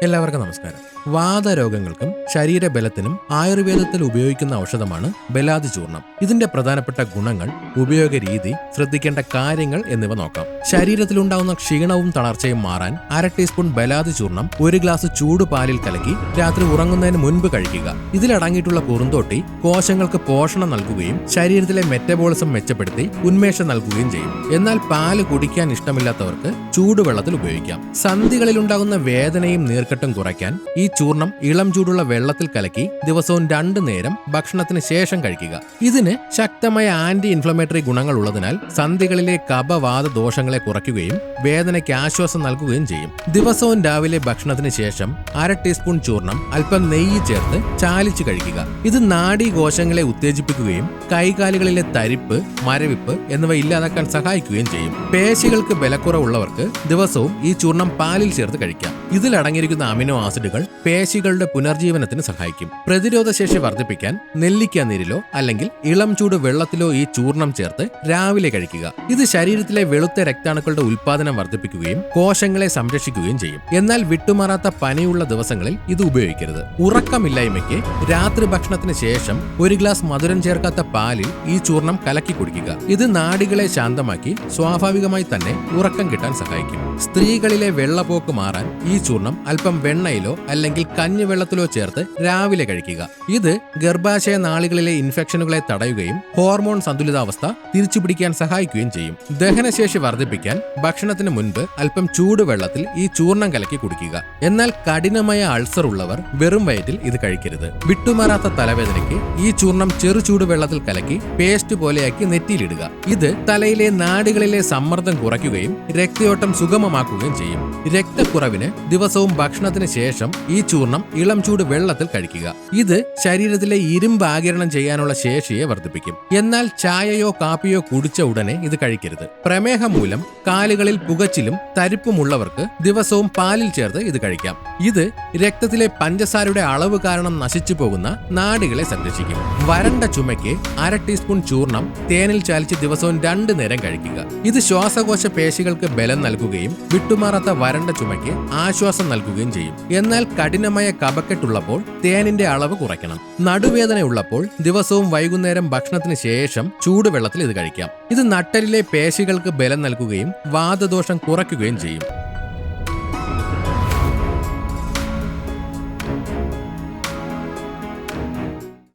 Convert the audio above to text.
എല്ലാവർക്കും നമസ്കാരം. വാതരോഗങ്ങൾക്കും ശരീരബലത്തിനും ആയുർവേദത്തിൽ ഉപയോഗിക്കുന്ന ഔഷധമാണ് ബലാദി ചൂർണം. ഇതിന്റെ പ്രധാനപ്പെട്ട ഗുണങ്ങൾ, ഉപയോഗ രീതി, ശ്രദ്ധിക്കേണ്ട കാര്യങ്ങൾ എന്നിവ നോക്കാം. ശരീരത്തിലുണ്ടാവുന്ന ക്ഷീണവും തളർച്ചയും മാറാൻ 1/2 ടീസ്പൂൺ ബലാദി ചൂർണം 1 ഗ്ലാസ് ചൂട് പാലിൽ കലക്കി രാത്രി ഉറങ്ങുന്നതിന് മുൻപ് കഴിക്കുക. ഇതിലടങ്ങിയിട്ടുള്ള കുറുന്തോട്ടി കോശങ്ങൾക്ക് പോഷണം നൽകുകയും ശരീരത്തിലെ മെറ്റബോളിസം മെച്ചപ്പെടുത്തി ഉന്മേഷം നൽകുകയും ചെയ്യും. എന്നാൽ പാല് കുടിക്കാൻ ഇഷ്ടമില്ലാത്തവർക്ക് ചൂടുവെള്ളത്തിൽ ഉപയോഗിക്കാം. സന്ധികളിലുണ്ടാകുന്ന വേദനയും നീർക്കെട്ടും കുറയ്ക്കാൻ ഈ ചൂർണം ഇളം ചൂടുള്ള വെള്ളത്തിൽ കലക്കി ദിവസവും 2 നേരം ഭക്ഷണത്തിന് ശേഷം കഴിക്കുക. ഇതിന് ശക്തമായ ആന്റി ഇൻഫ്ലമേറ്ററി ഗുണങ്ങൾ ഉള്ളതിനാൽ സന്ധികളിലെ കഫവാത ദോഷങ്ങളെ കുറയ്ക്കുകയും വേദനയ്ക്ക് ആശ്വാസം നൽകുകയും ചെയ്യും. ദിവസവും രാവിലെ ഭക്ഷണത്തിന് ശേഷം 1/2 ടീസ്പൂൺ ചൂർണം അല്പം നെയ്യ് ചേർത്ത് ചാലിച്ച് കഴിക്കുക. ഇത് നാഡീകോശങ്ങളെ ഉത്തേജിപ്പിക്കുകയും കൈകാലുകളിലെ തരിപ്പ്, മരവിപ്പ് എന്നിവ ഇല്ലാതാക്കാൻ സഹായിക്കുകയും ചെയ്യും. പേശികൾക്ക് ബലക്കുറവുള്ളവർക്ക് ദിവസവും ഈ ചൂർണം പാലിൽ ചേർത്ത് കഴിക്കാം. ഇതിലടങ്ങിയിരിക്കുന്ന അമിനോ ആസിഡുകൾ പേശികളുടെ പുനർജീവനത്തിന് സഹായിക്കും. പ്രതിരോധശേഷി വർദ്ധിപ്പിക്കാൻ നെല്ലിക്ക നീരിലോ അല്ലെങ്കിൽ ഇളം ചൂട് വെള്ളത്തിലോ ഈ ചൂർണം ചേർത്ത് രാവിലെ കഴിക്കുക. ഇത് ശരീരത്തിലെ വെളുത്ത രക്താണുക്കളുടെ ഉൽപാദനം വർദ്ധിപ്പിക്കുകയും കോശങ്ങളെ സംരക്ഷിക്കുകയും ചെയ്യും. എന്നാൽ വിട്ടുമാറാത്ത പനിയുള്ള ദിവസങ്ങളിൽ ഇത് ഉപയോഗിക്കരുത്. ഉറക്കമില്ലായ്മയ്ക്ക് രാത്രി ഭക്ഷണത്തിന് ശേഷം 1 ഗ്ലാസ് മധുരം ചേർക്കാത്ത പാലിൽ ഈ ചൂർണം കലക്കി കുടിക്കുക. ഇത് നാഡികളെ ശാന്തമാക്കി സ്വാഭാവികമായി തന്നെ ഉറക്കം കിട്ടാൻ സഹായിക്കും. സ്ത്രീകളിലെ വെള്ളപ്പോക്ക് മാറാൻ ഈ ചൂർണം അല്പം വെണ്ണയിലോ അല്ലെങ്കിൽ കഞ്ഞിവെള്ളത്തിലോ ചേർത്ത് രാവിലെ കഴിക്കുക. ഇത് ഗർഭാശയ നാളികളിലെ ഇൻഫെക്ഷനുകളെ തടയുകയും ഹോർമോൺ സന്തുലിതാവസ്ഥ തിരിച്ചുപിടിക്കാൻ സഹായിക്കുകയും ചെയ്യും. ദഹനശേഷി വർദ്ധിപ്പിക്കാൻ ഭക്ഷണത്തിന് മുൻപ് അല്പം ചൂടുവെള്ളത്തിൽ ഈ ചൂർണം കലക്കി കുടിക്കുക. എന്നാൽ കഠിനമായ അൾസർ ഉള്ളവർ വെറും വയറ്റിൽ ഇത് കഴിക്കരുത്. വിട്ടുമാറാത്ത തലവേദനയ്ക്ക് ഈ ചൂർണം ചെറു ചൂടുവെള്ളത്തിൽ കലക്കി പേസ്റ്റ് പോലെയാക്കി നെറ്റിയിലിടുക. ഇത് തലയിലെ നാഡികളിലെ സമ്മർദ്ദം കുറയ്ക്കുകയും രക്തയോട്ടം സുഗമമാക്കുകയും ചെയ്യും. രക്തക്കുറവിന് ദിവസവും ഭക്ഷണത്തിന് ശേഷം ഈ ചൂർണം ഇളം ചൂട് വെള്ളത്തിൽ കഴിക്കുക. ഇത് ശരീരത്തിലെ ഇരുമ്പ് ആഗിരണം ചെയ്യാനുള്ള ശേഷിയെ വർദ്ധിപ്പിക്കും. എന്നാൽ ചായയോ കാപ്പിയോ കുടിച്ച ഉടനെ ഇത് കഴിക്കരുത്. പ്രമേഹം മൂലം കാലുകളിൽ പുകച്ചിലും തരിപ്പുമുള്ളവർക്ക് ദിവസവും പാലിൽ ചേർത്ത് ഇത് കഴിക്കാം. ഇത് രക്തത്തിലെ പഞ്ചസാരയുടെ അളവ് കാരണം നശിച്ചു പോകുന്ന നാഡികളെ സംരക്ഷിക്കും. വരണ്ട ചുമയ്ക്ക് 1/2 ടീസ്പൂൺ ചൂർണം തേനിൽ ചാലിച്ച് ദിവസവും 2 നേരം കഴിക്കുക. ഇത് ശ്വാസകോശ പേശികൾക്ക് ബലം നൽകുകയും വിട്ടുമാറാത്ത വരണ്ട ചുമയ്ക്ക് ആശ്വാസം നൽകുകയും ചെയ്യും. എന്നാൽ കഠിനമായ കഫക്കെട്ടുള്ളപ്പോൾ തേനിന്റെ അളവ് കുറയ്ക്കണം. നടുവേദനയുള്ളപ്പോൾ ദിവസവും വൈകുന്നേരം ഭക്ഷണത്തിന് ശേഷം ചൂടുവെള്ളത്തിൽ ഇത് കഴിക്കാം. ഇത് നട്ടലിലെ പേശികൾക്ക് ബലം നൽകുകയും വാതദോഷം കുറയ്ക്കുകയും ചെയ്യും.